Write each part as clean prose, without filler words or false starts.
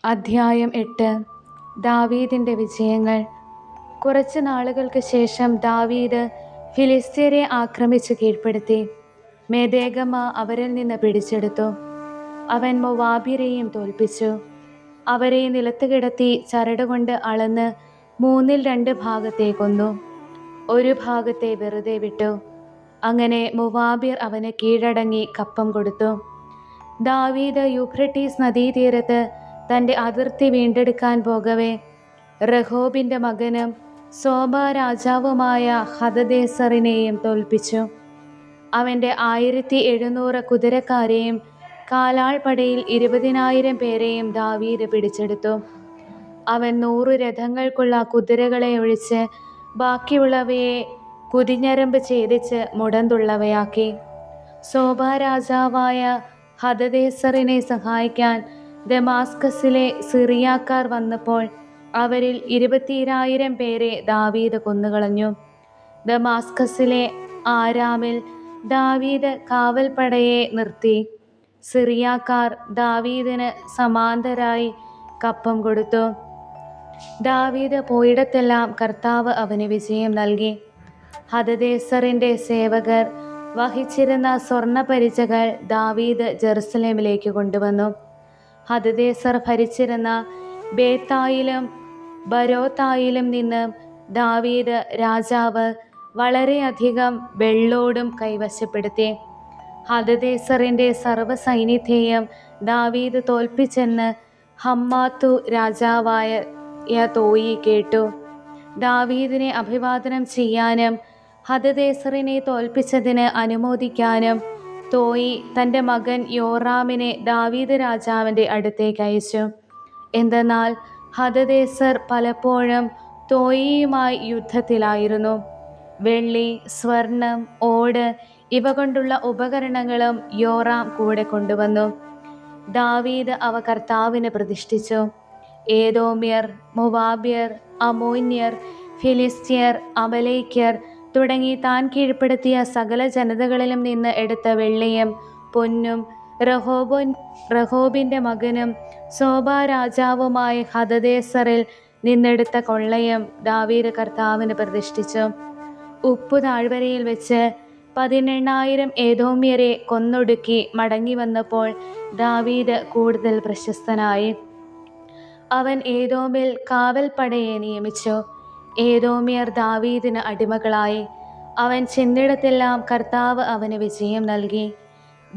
അധ്യായം 8. ദാവീദിന്റെ വിജയങ്ങൾ. കുറച്ച് നാളുകൾക്ക് ശേഷം ദാവീദ് ഫിലിസ്ത്യരെ ആക്രമിച്ചു കീഴ്പ്പെടുത്തി. മേദേഗമ്മ അവരിൽ നിന്ന് പിടിച്ചെടുത്തു. അവൻ മോവാബ്യരെയും തോൽപ്പിച്ചു. അവരെ നിലത്ത് കിടത്തി ചരടുകൊണ്ട് അളന്ന് 2 ഭാഗത്തെ കൊന്നു. ഒരു ഭാഗത്തെ വെറുതെ വിട്ടു. അങ്ങനെ മോവാബ്യർ അവന് കീഴടങ്ങി കപ്പം കൊടുത്തു. ദാവീദ് യൂഫ്രട്ടീസ് നദീതീരത്ത് തൻ്റെ അതിർത്തി വീണ്ടെടുക്കാൻ പോകവേ റഹോബിൻ്റെ മകനും സോബാ രാജാവുമായ ഹദദേസറിനെയും തോൽപ്പിച്ചു. അവൻ്റെ 1700 കുതിരക്കാരെയും കാലാൾപ്പടയിൽ 20,000 പേരെയും ദാവീദ് പിടിച്ചെടുത്തു. അവൻ 100 രഥങ്ങൾക്കുള്ള കുതിരകളെ ഒഴിച്ച് ബാക്കിയുള്ളവയെ കുതിഞ്ഞരമ്പ് ഛേദിച്ച് മുടന്തുള്ളവയാക്കി. സോബാ രാജാവായ ഹദദേസറിനെ സഹായിക്കാൻ ദമാസ്കസിലെ സിറിയാക്കാർ വന്നപ്പോൾ അവരിൽ 22,000 പേരെ ദാവീദ് കൊന്നുകളഞ്ഞു. ദമാസ്കസിലെ ആരാമിൽ ദാവീദ് കാവൽപ്പടയെ നിർത്തി. സിറിയാക്കാർ ദാവീദിന് സമാന്തരായി കപ്പം കൊടുത്തു. ദാവീദ് പോയിടത്തെല്ലാം കർത്താവ് അവന് വിജയം നൽകി. ഹദദേസറിൻ്റെ സേവകർ വഹിച്ചിരുന്ന സ്വർണ്ണപരിചകൾ ദാവീദ് ജെറുസലേമിലേക്ക് കൊണ്ടുവന്നു. ഹദദേസർ ഭരിച്ചിരുന്ന ബേത്തായിലും ബരോത്തായിലും നിന്ന് ദാവീദ് രാജാവ് വളരെയധികം വെള്ളോടും കൈവശപ്പെടുത്തി. ഹദദേസറിൻ്റെ സർവ്വസൈന്യത്തെയും ദാവീദ് തോൽപ്പിച്ചെന്ന് ഹമ്മാത്തു രാജാവായ തോയി കേട്ടു. ദാവീദിനെ അഭിവാദനം ചെയ്യാനും ഹദദേസറിനെ തോൽപ്പിച്ചതിന് അനുമോദിക്കാനും തോയി തൻ്റെ മകൻ യോറാമിനെ ദാവീദ് രാജാവിൻ്റെ അടുത്തേക്ക് അയച്ചു. എന്തെന്നാൽ ഹദദേസർ പലപ്പോഴും തോയിയുമായി യുദ്ധത്തിലായിരുന്നു. വെള്ളി, സ്വർണം, ഓട് ഇവ കൊണ്ടുള്ള ഉപകരണങ്ങളും യോറാം കൂടെ കൊണ്ടുവന്നു. ദാവീദ് അവ കർത്താവിന് പ്രതിഷ്ഠിച്ചു. ഏദോമ്യർ, മോവാബ്യർ, അമ്മോന്യർ, ഫിലിസ്ത്യർ, അമലേക്യർ തുടങ്ങി താൻ കീഴ്പ്പെടുത്തിയ സകല ജനതകളിലും നിന്ന് എടുത്ത വെള്ളിയും പൊന്നും റഹോബിൻ്റെ മകനും സോബാ രാജാവുമായ ഹദദേസറിൽ നിന്നെടുത്ത കൊള്ളയും ദാവീദ് കർത്താവിന് പ്രതിഷ്ഠിച്ചു. ഉപ്പു താഴ്വരയിൽ വെച്ച് 18,000 ഏദോമ്യരെ കൊന്നൊടുക്കി മടങ്ങി വന്നപ്പോൾ ദാവീദ് കൂടുതൽ പ്രശസ്തനായി. അവൻ ഏദോമിൽ കാവൽപ്പടയെ നിയമിച്ചു. ഏദോമ്യർ ദാവീദിന് അടിമകളായി. അവൻ ചെന്നിടത്തെല്ലാം കർത്താവ് അവന് വിജയം നൽകി.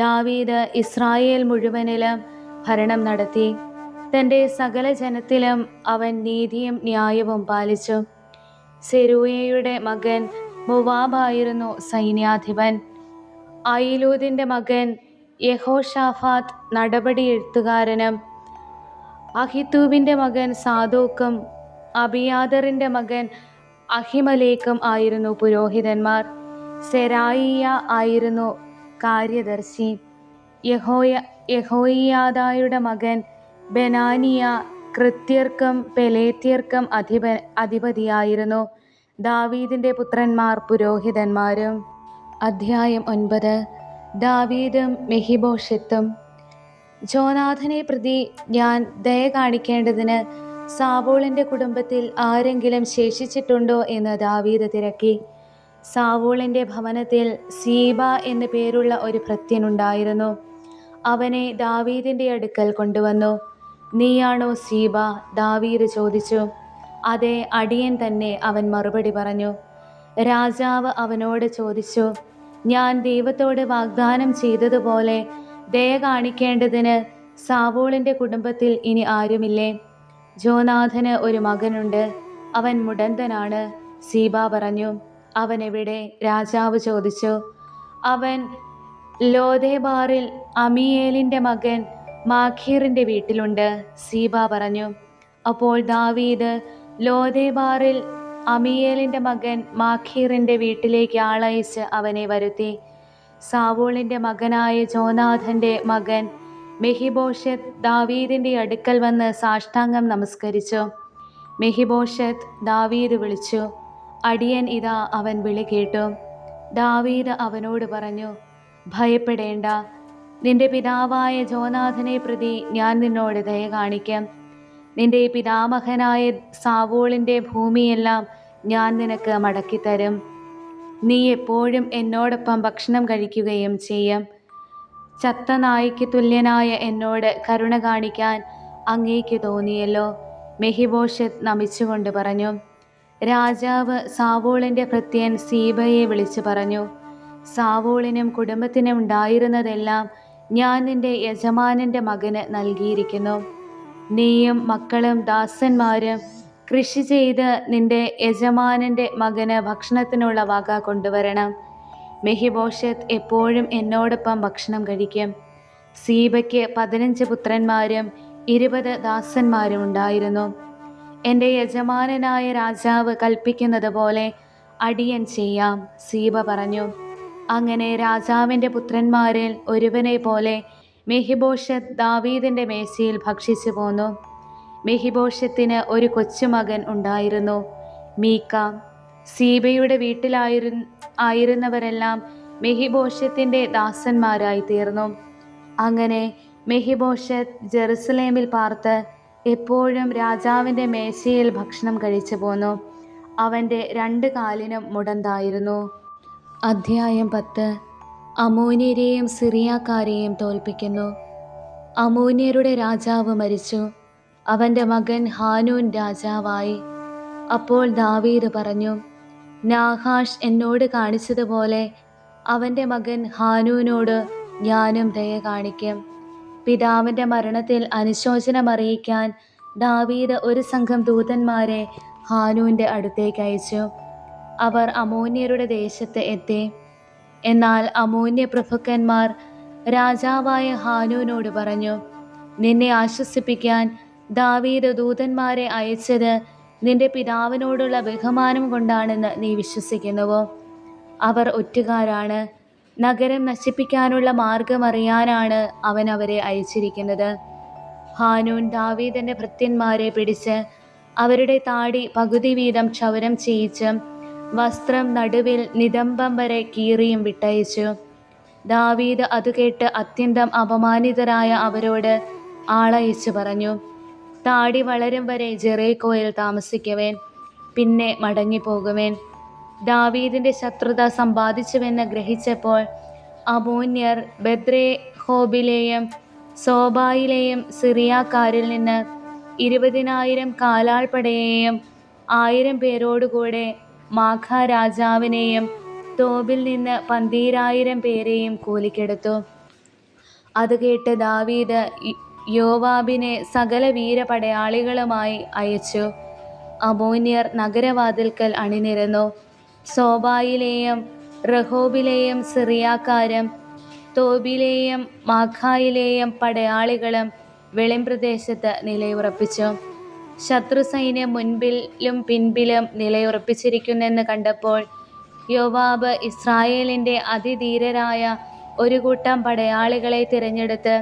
ദാവീദ് ഇസ്രായേൽ മുഴുവനിലും ഭരണം നടത്തി. തൻ്റെ സകല ജനത്തിലും അവൻ നീതിയും ന്യായവും പാലിച്ചു. സെരൂയയുടെ മകൻ മോവാബായിരുന്നു സൈന്യാധിപൻ. അയിലൂദിൻ്റെ മകൻ യഹോഷാഫാത്ത് നടപടി എഴുത്തുകാരനും അഹിത്തൂബിൻ്റെ മകൻ സാദോക്കും അബിയാദറിൻ്റെ മകൻ അഹിമലേക്കും ആയിരുന്നു പുരോഹിതന്മാർ. സെരായിയ ആയിരുന്നു കാര്യദർശി. യഹോയിയാദായുടെ മകൻ ബെനാനിയ കൃത്യർക്കും പെലേത്യർക്കും അധിപതിയായിരുന്നു. ദാവീദിൻ്റെ പുത്രന്മാർ പുരോഹിതന്മാരും. അധ്യായം 9. ദാവീദും മെഹിബോശെത്തും. ജോനാഥനെ പ്രതി ഞാൻ ദയ കാണിക്കേണ്ടതിന് സാവൂളിൻ്റെ കുടുംബത്തിൽ ആരെങ്കിലും ശേഷിച്ചിട്ടുണ്ടോ എന്ന് ദാവീദ് തിരക്കി. സാവൂളിൻ്റെ ഭവനത്തിൽ സീബ എന്നു പേരുള്ള ഒരു ഭൃത്യനുണ്ടായിരുന്നു. അവനെ ദാവീദിൻ്റെ അടുക്കൽ കൊണ്ടുവന്നു. നീയാണോ സീബ? ദാവീദ് ചോദിച്ചു. അതെ, അടിയൻ തന്നെ, അവൻ മറുപടി പറഞ്ഞു. രാജാവ് അവനോട് ചോദിച്ചു, ഞാൻ ദൈവത്തോട് വാഗ്ദാനം ചെയ്തതുപോലെ ദയ കാണിക്കേണ്ടതിന് സാവൂളിൻ്റെ കുടുംബത്തിൽ ഇനി ആരുമില്ലേ? ജോനാഥന് ഒരു മകനുണ്ട്, അവൻ മുടന്തനാണ്. സീബ പറഞ്ഞു. അവൻ എവിടെ? രാജാവ് ചോദിച്ചു. അവൻ ലോദേബാറിൽ അമിയേലിൻ്റെ മകൻ മാഖീറിൻ്റെ വീട്ടിലുണ്ട്. സീബ പറഞ്ഞു. അപ്പോൾ ദാവീദ് ലോദേബാറിൽ അമിയേലിൻ്റെ മകൻ മാഖീറിൻ്റെ വീട്ടിലേക്ക് ആളയച്ച് അവനെ വരുത്തി. സാവൂളിൻ്റെ മകനായ ജോനാഥൻ്റെ മകൻ മെഹിബോശെത്ത് ദാവീദിൻ്റെ അടുക്കൽ വന്ന് സാഷ്ടാംഗം നമസ്കരിച്ചു. മെഹിബോശെത്ത് ദാവീദ് വിളിച്ചു. അടിയൻ ഇതാ, അവൻ വിളി കേട്ടു. ദാവീദ് അവനോട് പറഞ്ഞു, ഭയപ്പെടേണ്ട, നിന്റെ പിതാവായ ജോനാഥനെ പ്രതി ഞാൻ നിന്നോട് ദയ കാണിക്കാം. നിന്റെ പിതാമഹനായ സാവൂളിൻ്റെ ഭൂമിയെല്ലാം ഞാൻ നിനക്ക് മടക്കിത്തരും. നീ എപ്പോഴും എന്നോടൊപ്പം ഭക്ഷണം കഴിക്കുകയും ചെയ്യും. ചത്ത നായ്ക്ക് തുല്യനായ എന്നോട് കരുണ കാണിക്കാൻ അങ്ങേക്ക് തോന്നിയല്ലോ. മെഹിബോശെത്ത് നമിച്ചുകൊണ്ട് പറഞ്ഞു. രാജാവ് സാവൂളിൻ്റെ ഭൃത്യൻ സീബയെ വിളിച്ചു പറഞ്ഞു, സാവൂളിനും കുടുംബത്തിനും ഉണ്ടായിരുന്നതെല്ലാം ഞാൻ നിന്റെ യജമാനൻ്റെ മകന് നൽകിയിരിക്കുന്നു. നീയും മക്കളും ദാസന്മാരും കൃഷി ചെയ്ത് നിന്റെ യജമാനൻ്റെ മകന് ഭക്ഷണത്തിനുള്ള വക കൊണ്ടുവരണം. മെഹിബോശെത്ത് എപ്പോഴും എന്നോടൊപ്പം ഭക്ഷണം കഴിക്കും. സീബയ്ക്ക് 15 പുത്രന്മാരും 20 ദാസന്മാരും ഉണ്ടായിരുന്നു. എൻ്റെ യജമാനനായ രാജാവ് കൽപ്പിക്കുന്നത് പോലെ അടിയൻ ചെയ്യാം, സീബ പറഞ്ഞു. അങ്ങനെ രാജാവിൻ്റെ പുത്രന്മാരിൽ ഒരുവനെ പോലെ മെഹിബോശെത്ത് ദാവീദിൻ്റെ മേശയിൽ ഭക്ഷിച്ചു പോന്നു. മെഹിബോശെത്തിന് ഒരു കൊച്ചുമകൻ ഉണ്ടായിരുന്നു, മീക്ക. സീബയുടെ വീട്ടിലായിരുന്നവരെല്ലാം മെഹിബോശെത്തിൻ്റെ ദാസന്മാരായി തീർന്നു. അങ്ങനെ മെഹിബോശെത്ത് ജെറുസലേമിൽ പാർത്ത് എപ്പോഴും രാജാവിൻ്റെ മേശയിൽ ഭക്ഷണം കഴിച്ചു പോന്നു. അവൻ്റെ 2 കാലിനും മുടന്തായിരുന്നു. അധ്യായം 10. അമ്മോന്യരെയും സിറിയാക്കാരെയും തോൽപ്പിക്കുന്നു. അമ്മോന്യരുടെ രാജാവ് മരിച്ചു. അവൻ്റെ മകൻ ഹാനൂൻ രാജാവായി. അപ്പോൾ ദാവീദ് പറഞ്ഞു, നാഹാഷ് എന്നോട് കാണിച്ചതുപോലെ അവൻ്റെ മകൻ ഹാനൂനോട് ഞാനും ദയ കാണിക്കും. പിതാവിൻ്റെ മരണത്തിൽ അനുശോചനം അറിയിക്കാൻ ദാവീദ് ഒരു സംഘം ദൂതന്മാരെ ഹാനൂൻ്റെ അടുത്തേക്ക് അയച്ചു. അവർ അമ്മോന്യരുടെ ദേശത്ത് എത്തി. എന്നാൽ അമ്മോന്യ പ്രഭുക്കന്മാർ രാജാവായ ഹാനൂനോട് പറഞ്ഞു, നിന്നെ ആശ്വസിപ്പിക്കാൻ ദാവീദ് ദൂതന്മാരെ അയച്ചത് നിന്റെ പിതാവിനോടുള്ള ബഹുമാനം കൊണ്ടാണെന്ന് നീ വിശ്വസിക്കുന്നുവോ? അവർ ഒറ്റുകാരാണ്. നഗരം നശിപ്പിക്കാനുള്ള മാർഗം അറിയാനാണ് അവൻ അവരെ അയച്ചിരിക്കുന്നത്. ഹാനൂൻ ദാവീദിൻ്റെ ഭൃത്യന്മാരെ പിടിച്ച് അവരുടെ താടി പകുതി വീതം ക്ഷൗരം ചെയ്യിച്ച് വസ്ത്രം നടുവിൽ നിതംബം വരെ കീറിയും വിട്ടയച്ചു. ദാവീദ് അത് കേട്ട് അത്യന്തം അപമാനിതരായ അവരോട് ആളയച്ചു പറഞ്ഞു, താടി വളരും വരെ ജെറീക്കോയിൽ താമസിക്കുവേൻ, പിന്നെ മടങ്ങിപ്പോകുവേൻ. ദാവീദിൻ്റെ ശത്രുത സമ്പാദിച്ചുവെന്ന് ഗ്രഹിച്ചപ്പോൾ അമ്മോന്യർ ബെത്ലേഹോബിലെയും സോബായിലെയും സിറിയാക്കാരിൽ നിന്ന് 20,000 കാലാൾപ്പടയെയും 1000 പേരോടുകൂടെ മാഖ രാജാവിനെയും തോബിൽ നിന്ന് 12,000 പേരെയും കൂലിക്കെടുത്തു. അത് കേട്ട് ദാവീദ് യോവാബിനെ സകല വീരപടയാളികളുമായി അയച്ചു. അമ്മോന്യർ നഗരവാതിൽക്കൽ അണിനിരന്നു. സോബായിലെയും റഹോബിലെയും സിറിയാക്കാരും തോബിലെയും മാഖായിലെയും പടയാളികളും വെളിംപ്രദേശത്ത് നിലയുറപ്പിച്ചു. ശത്രു സൈന്യം മുൻപിലും പിൻപിലും നിലയുറപ്പിച്ചിരിക്കുന്നെന്ന് കണ്ടപ്പോൾ യോവാബ് ഇസ്രായേലിൻ്റെ അതിധീരരായ ഒരു കൂട്ടം പടയാളികളെ തിരഞ്ഞെടുത്ത്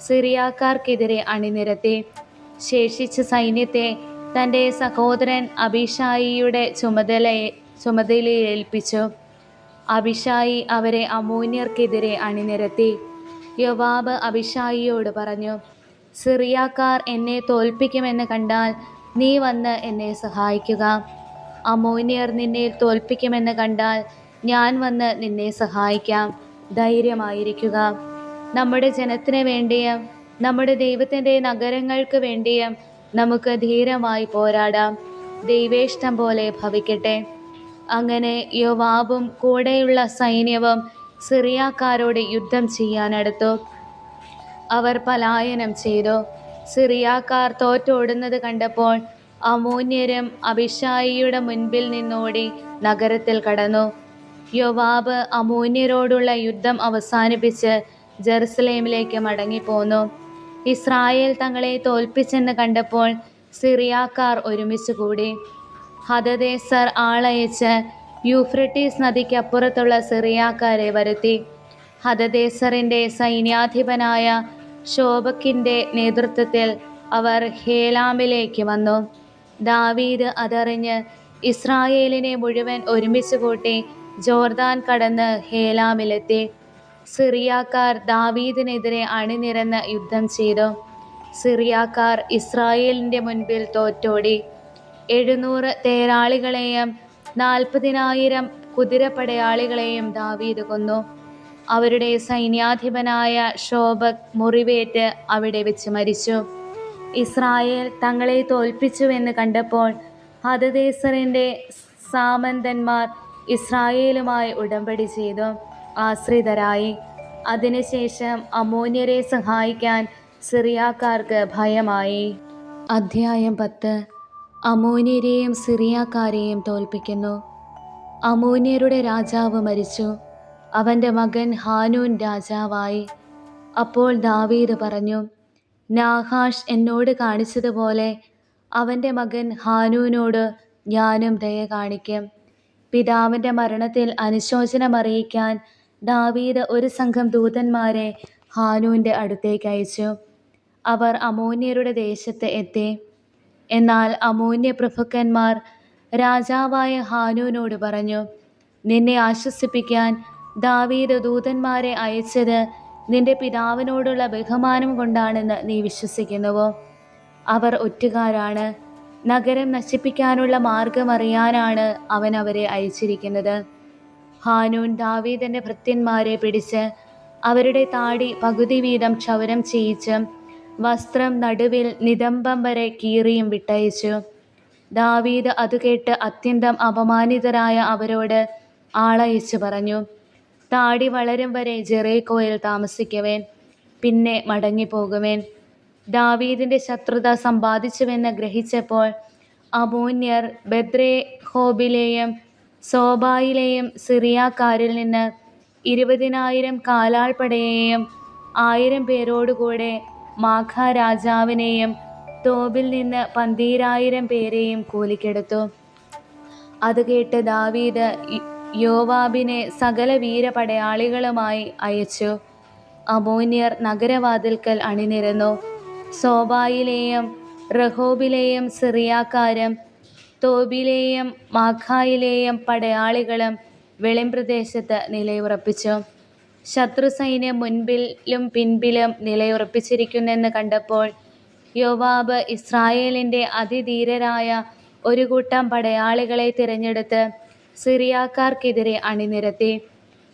സിറിയാക്കാർക്കെതിരെ അണിനിരത്തി. ശേഷിച്ച സൈന്യത്തെ തൻ്റെ സഹോദരൻ അബീശായിയുടെ ചുമതലയേൽപ്പിച്ചു. അബീശായി അവരെ അമ്മോന്യർക്കെതിരെ അണിനിരത്തി. യോവാബ് അബീശായിയോട് പറഞ്ഞു, സിറിയാക്കാർ എന്നെ തോൽപ്പിക്കുമെന്ന് കണ്ടാൽ നീ വന്ന് എന്നെ സഹായിക്കുക. അമ്മോന്യർ നിന്നെ തോൽപ്പിക്കുമെന്ന് കണ്ടാൽ ഞാൻ വന്ന് നിന്നെ സഹായിക്കാം. ധൈര്യമായിരിക്കുക. നമ്മുടെ ജനത്തിന് വേണ്ടിയും നമ്മുടെ ദൈവത്തിൻ്റെ നഗരങ്ങൾക്ക് വേണ്ടിയും നമുക്ക് ധീരമായി പോരാടാം. ദൈവേഷ്ടം പോലെ ഭവിക്കട്ടെ. അങ്ങനെ യോവാബും കൂടെയുള്ള സൈന്യവും സിറിയാക്കാരോട് യുദ്ധം ചെയ്യാനടുത്തു. അവർ പലായനം ചെയ്തു. സിറിയാക്കാർ തോറ്റോടുന്നത് കണ്ടപ്പോൾ അമ്മോന്യരും അബീശായിയുടെ മുൻപിൽ നിന്നോടി നഗരത്തിൽ കടന്നു. യോവാബ് അമ്മോന്യരോടുള്ള യുദ്ധം അവസാനിപ്പിച്ച് ജെറുസലേമിലേക്ക് മടങ്ങിപ്പോന്നു. ഇസ്രായേൽ തങ്ങളെ തോൽപ്പിച്ചെന്ന് കണ്ടപ്പോൾ സിറിയാക്കാർ ഒരുമിച്ച് കൂടി. ഹദദേസർ ആളയച്ച് യൂഫ്രട്ടീസ് നദിക്കപ്പുറത്തുള്ള സിറിയാക്കാരെ വരുത്തി. ഹദദേസറിൻ്റെ സൈന്യാധിപനായ ശോബക്കിൻ്റെ നേതൃത്വത്തിൽ അവർ ഹേലാമിലേക്ക് വന്നു. ദാവീദ് അതറിഞ്ഞ് ഇസ്രായേലിനെ മുഴുവൻ ഒരുമിച്ച് കൂട്ടി ജോർദാൻ കടന്ന് ഹേലാമിലെത്തി. സിറിയാക്കാർ ദാവീദിനെതിരെ അണിനിരന്ന് യുദ്ധം ചെയ്തു. സിറിയാക്കാർ ഇസ്രായേലിൻ്റെ മുൻപിൽ തോറ്റോടി. 700 തേരാളികളെയും 40,000 കുതിരപ്പടയാളികളെയും ദാവീദ് കൊന്നു. അവരുടെ സൈന്യാധിപനായ ശോബക് മുറിവേറ്റ് അവിടെ വെച്ച് മരിച്ചു. ഇസ്രായേൽ തങ്ങളെ തോൽപ്പിച്ചുവെന്ന് കണ്ടപ്പോൾ ഹദദേസറിൻ്റെ സാമന്തന്മാർ ഇസ്രായേലുമായി ഉടമ്പടി ചെയ്തു ആശ്രിതരായി. അതിനുശേഷം അമ്മോന്യരെ സഹായിക്കാൻ സിറിയാക്കാർക്ക് ഭയമായി. അധ്യായം 10. അമ്മോന്യരെയും സിറിയാക്കാരെയും തോൽപ്പിക്കുന്നു. അമ്മോന്യരുടെ രാജാവ് മരിച്ചു. അവൻ്റെ മകൻ ഹാനൂൻ രാജാവായി. അപ്പോൾ ദാവീദ് പറഞ്ഞു, നാഹാഷ് എന്നോട് കാണിച്ചതുപോലെ അവൻ്റെ മകൻ ഹാനൂനോട് ഞാനും ദയ കാണിക്കും. പിതാവിൻ്റെ മരണത്തിൽ അനുശോചനമറിയിക്കാൻ ദാവീദ് ഒരു സംഘം ദൂതന്മാരെ ഹാനൂൻ്റെ അടുത്തേക്ക് അയച്ചു. അവർ അമ്മോന്യരുടെ ദേശത്ത് എത്തി. എന്നാൽ അമ്മോന്യ പ്രഭുക്കന്മാർ രാജാവായ ഹാനൂനോട് പറഞ്ഞു, നിന്നെ ആശ്വസിപ്പിക്കാൻ ദാവീദ് ദൂതന്മാരെ അയച്ചത് നിന്റെ പിതാവിനോടുള്ള ബഹുമാനം കൊണ്ടാണെന്ന് നീ വിശ്വസിക്കുന്നുവോ? അവർ ഒറ്റുകാരാണ്. നഗരം നശിപ്പിക്കാനുള്ള മാർഗമറിയാനാണ് അവൻ അവരെ അയച്ചിരിക്കുന്നത്. ഹാനൂൻ ദാവീദിൻ്റെ ഭൃത്യന്മാരെ പിടിച്ച് അവരുടെ താടി പകുതി വീതം ക്ഷൗരം ചെയ്യിച്ച് വസ്ത്രം നടുവിൽ നിതംബം വരെ കീറിയും വിട്ടയച്ചു. ദാവീദ് അത് കേട്ട് അത്യന്തം അപമാനിതരായ അവരോട് ആളയച്ചു പറഞ്ഞു, താടി വളരും വരെ ജെറീക്കോയിൽ താമസിക്കുവേൻ, പിന്നെ മടങ്ങിപ്പോകുവേൻ. ദാവീദിൻ്റെ ശത്രുത സമ്പാദിച്ചുവെന്ന് ഗ്രഹിച്ചപ്പോൾ അമ്മോന്യർ ബെത്ലേഹോബിലെയും സോബായിലെയും സിറിയാക്കാരിൽ നിന്ന് 20,000 കാലാൾപ്പടയെയും 1000 പേരോടുകൂടെ മാഖ രാജാവിനെയും തോബിൽ നിന്ന് 12,000 പേരെയും കൂലിക്കെടുത്തു. അത് കേട്ട് ദാവീദ് യോവാബിനെ സകല വീരപടയാളികളുമായി അയച്ചു. അമ്മോന്യർ നഗരവാതിൽക്കൽ അണിനിരന്നു. സോബായിലെയും റഹോബിലെയും സിറിയാക്കാരും തോബിലെയും മാഖായിലെയും പടയാളികളും വെളിംപ്രദേശത്ത് നിലയുറപ്പിച്ചു. ശത്രു സൈന്യം മുൻപിലും പിൻപിലും നിലയുറപ്പിച്ചിരിക്കുന്നെന്ന് കണ്ടപ്പോൾ യോവാബ് ഇസ്രായേലിൻ്റെ അതിധീരരായ ഒരു കൂട്ടം പടയാളികളെ തിരഞ്ഞെടുത്ത് സിറിയാക്കാർക്കെതിരെ അണിനിരത്തി.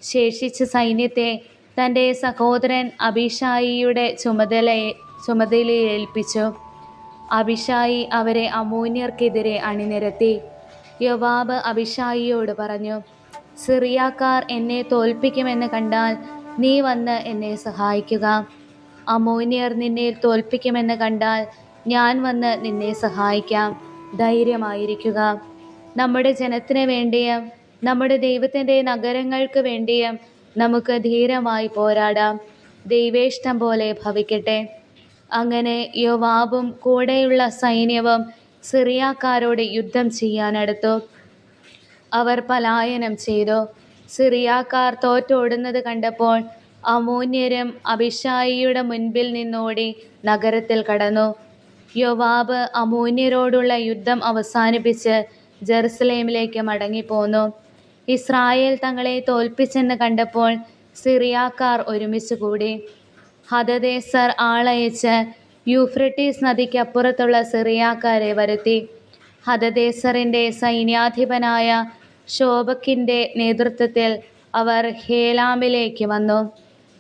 ശേഷിച്ച സൈന്യത്തെ തൻ്റെ സഹോദരൻ അബീശായിയുടെ ചുമതലയേൽപ്പിച്ചു. അബീശായി അവരെ അമ്മോന്യർക്കെതിരെ അണിനിരത്തി. യോവാബ് അബീശായിയോട് പറഞ്ഞു, സിറിയാക്കാർ എന്നെ തോൽപ്പിക്കുമെന്ന് കണ്ടാൽ നീ വന്ന് എന്നെ സഹായിക്കുക. അമ്മോന്യർ നിന്നെ തോൽപ്പിക്കുമെന്ന് കണ്ടാൽ ഞാൻ വന്ന് നിന്നെ സഹായിക്കാം. ധൈര്യമായിരിക്കുക. നമ്മുടെ ജനത്തിന് വേണ്ടിയും നമ്മുടെ ദൈവത്തിൻ്റെ നഗരങ്ങൾക്ക് വേണ്ടിയും നമുക്ക് ധീരമായി പോരാടാം. ദൈവേഷ്ടം പോലെ ഭവിക്കട്ടെ. അങ്ങനെ യോവാബും കൂടെയുള്ള സൈന്യവും സിറിയാക്കാരോട് യുദ്ധം ചെയ്യാനടുത്തു. അവർ പലായനം ചെയ്തു. സിറിയാക്കാർ തോറ്റോടുന്നത് കണ്ടപ്പോൾ അമ്മോന്യരും അബീശായിയുടെ മുൻപിൽ നിന്നോടി നഗരത്തിൽ കടന്നു. യോവാബ് അമ്മോന്യരോടുള്ള യുദ്ധം അവസാനിപ്പിച്ച് ജെറുസലേമിലേക്ക് മടങ്ങിപ്പോന്നു. ഇസ്രായേൽ തങ്ങളെ തോൽപ്പിച്ചെന്ന് കണ്ടപ്പോൾ സിറിയാക്കാർ ഒരുമിച്ച് കൂടി. ഹദദേസർ ആളയച്ച് യൂഫ്രട്ടീസ് നദിക്കപ്പുറത്തുള്ള സിറിയാക്കാരെ വരുത്തി. ഹദദേസറിൻ്റെ സൈന്യാധിപനായ ശോബക്കിൻ്റെ നേതൃത്വത്തിൽ അവർ ഹേലാമിലേക്ക് വന്നു.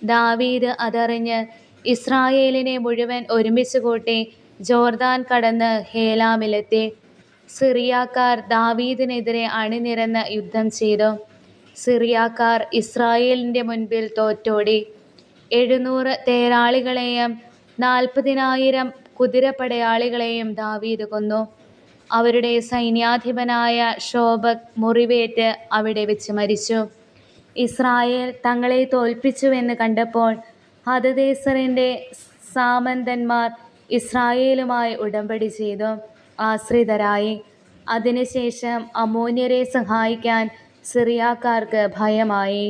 ദാവീദ് അതറിഞ്ഞ് ഇസ്രായേലിനെ മുഴുവൻ ഒരുമിച്ച് കൂട്ടി ജോർദാൻ കടന്ന് ഹേലാമിലെത്തി. സിറിയാക്കാർ ദാവീദിനെതിരെ അണിനിരന്ന് യുദ്ധം ചെയ്തു. സിറിയാക്കാർ ഇസ്രായേലിൻ്റെ മുൻപിൽ തോറ്റോടി. 700 തേരാളികളെയും 40,000 കുതിരപ്പടയാളികളെയും ദാവീദ് കൊന്നു. അവരുടെ സൈന്യാധിപനായ ശോബക് മുറിവേറ്റ് അവിടെ വെച്ച് മരിച്ചു. ഇസ്രായേൽ തങ്ങളെ തോൽപ്പിച്ചുവെന്ന് കണ്ടപ്പോൾ ഹദദേസറിൻ്റെ സാമന്തന്മാർ ഇസ്രായേലുമായി ഉടമ്പടി ചെയ്തു ആശ്രിതരായി. അതിനുശേഷം അമ്മോന്യരെ സഹായിക്കാൻ സിറിയാക്കാർക്ക് ഭയമായി.